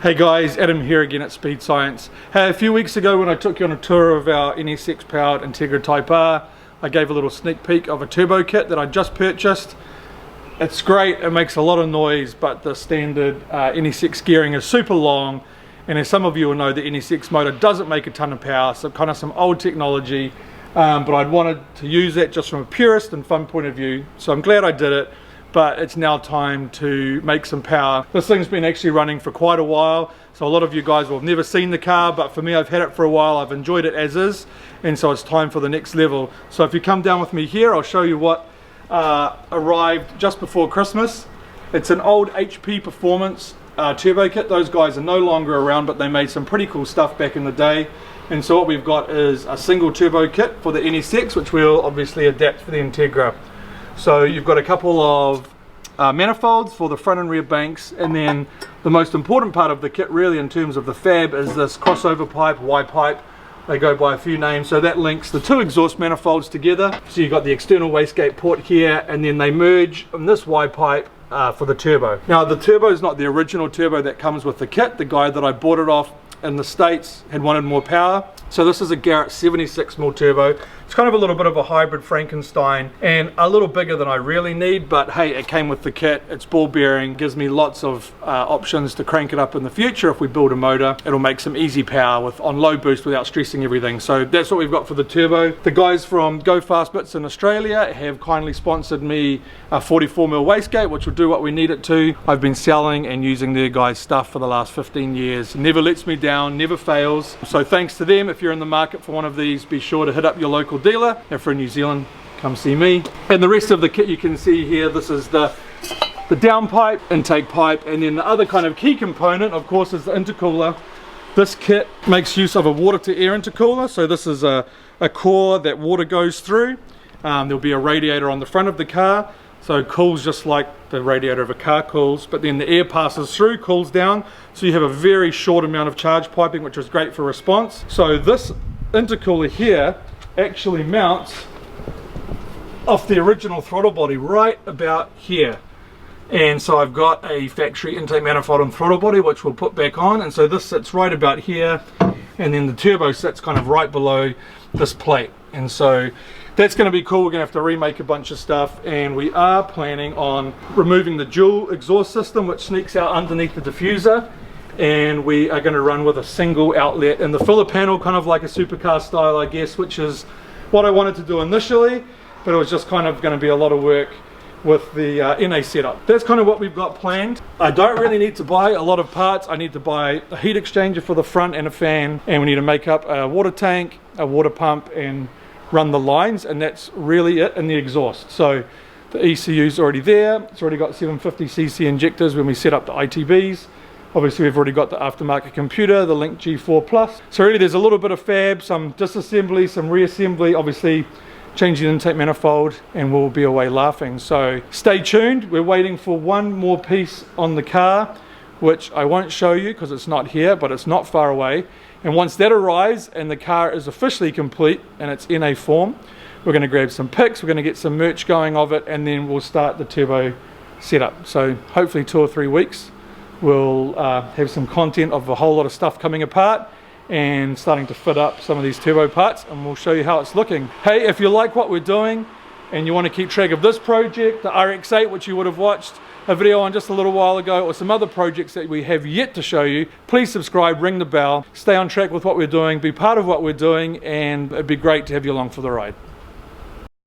Hey guys, Adam here again at Speed Science. Hey, a few weeks ago when I took you on a tour of our NSX powered Integra Type R, I gave a little sneak peek of a turbo kit that I just purchased. It's great, it makes a lot of noise, but the standard NSX gearing is super long, and as some of you will know, the NSX motor doesn't make a ton of power, so kind of some old technology, but I'd wanted to use it just from a purist and fun point of view, so I'm glad I did it. But it's now time to make some power. This thing's been actually running for quite a while, so a lot of you guys will have never seen the car, but for me, I've had it for a while, I've enjoyed it as is, and so it's time for the next level. So if you come down with me here, I'll show you what arrived just before Christmas. It's an old HP Performance turbo kit. Those guys are no longer around, but they made some pretty cool stuff back in the day. And so what we've got is a single turbo kit for the NSX, which we'll obviously adapt for the Integra. So you've got a couple of manifolds for the front and rear banks, and then the most important part of the kit really in terms of the fab is this crossover pipe, Y pipe. They go by a few names, so that links the two exhaust manifolds together. So you've got the external wastegate port here, and then they merge in this Y pipe for the turbo. Now the turbo is not the original turbo that comes with the kit. The guy that I bought it off in the States had wanted more power. So this is a Garrett 76mm turbo. It's kind of a little bit of a hybrid Frankenstein and a little bigger than I really need, but hey, it came with the kit. It's ball bearing, gives me lots of options to crank it up in the future. If we build a motor, it'll make some easy power on low boost without stressing everything. So that's what we've got for the turbo. The guys from Go Fast Bits in Australia have kindly sponsored me a 44mm wastegate, which will do what we need it to. I've been selling and using their guys' stuff for the last 15 years. Never lets me down, never fails. So thanks to them. If you're in the market for one of these, be sure to hit up your local dealer. If you're in New Zealand, come see me. And the rest of the kit you can see here, this is the downpipe, intake pipe, and then the other kind of key component, of course, is the intercooler. This kit makes use of a water to air intercooler. So this is a core that water goes through. There'll be a radiator on the front of the car, so it cools just like the radiator of a car cools, but then the air passes through, cools down, so you have a very short amount of charge piping, which is great for response. So this intercooler here actually mounts off the original throttle body right about here. And so I've got a factory intake manifold and throttle body, which we'll put back on, and so this sits right about here, and then the turbo sits kind of right below this plate. And so that's going to be cool. We're going to have to remake a bunch of stuff, and we are planning on removing the dual exhaust system, which sneaks out underneath the diffuser, and we are going to run with a single outlet in the filler panel, kind of like a supercar style, I guess, which is what I wanted to do initially, but it was just kind of going to be a lot of work with the NA setup. That's kind of what we've got planned. I don't really need to buy a lot of parts. I need to buy a heat exchanger for the front and a fan, and we need to make up a water tank, a water pump, and run the lines, and that's really it in the exhaust. So the ECU is already there. It's already got 750cc injectors when we set up the ITBs. Obviously we've already got the aftermarket computer, the Link G4 Plus. So really there's a little bit of fab, some disassembly, some reassembly, obviously changing the intake manifold, and we'll be away laughing. So stay tuned. We're waiting for one more piece on the car, which I won't show you because it's not here, but it's not far away. And once that arrives and the car is officially complete and it's in a form, we're going to grab some pics, we're going to get some merch going of it, and then we'll start the turbo setup. So hopefully 2 or 3 weeks we'll have some content of a whole lot of stuff coming apart and starting to fit up some of these turbo parts, and we'll show you how it's looking. Hey, if you like what we're doing and you want to keep track of this project, the RX-8, which you would have watched a video on just a little while ago, or some other projects that we have yet to show you, please subscribe, ring the bell, stay on track with what we're doing, be part of what we're doing, and it'd be great to have you along for the ride.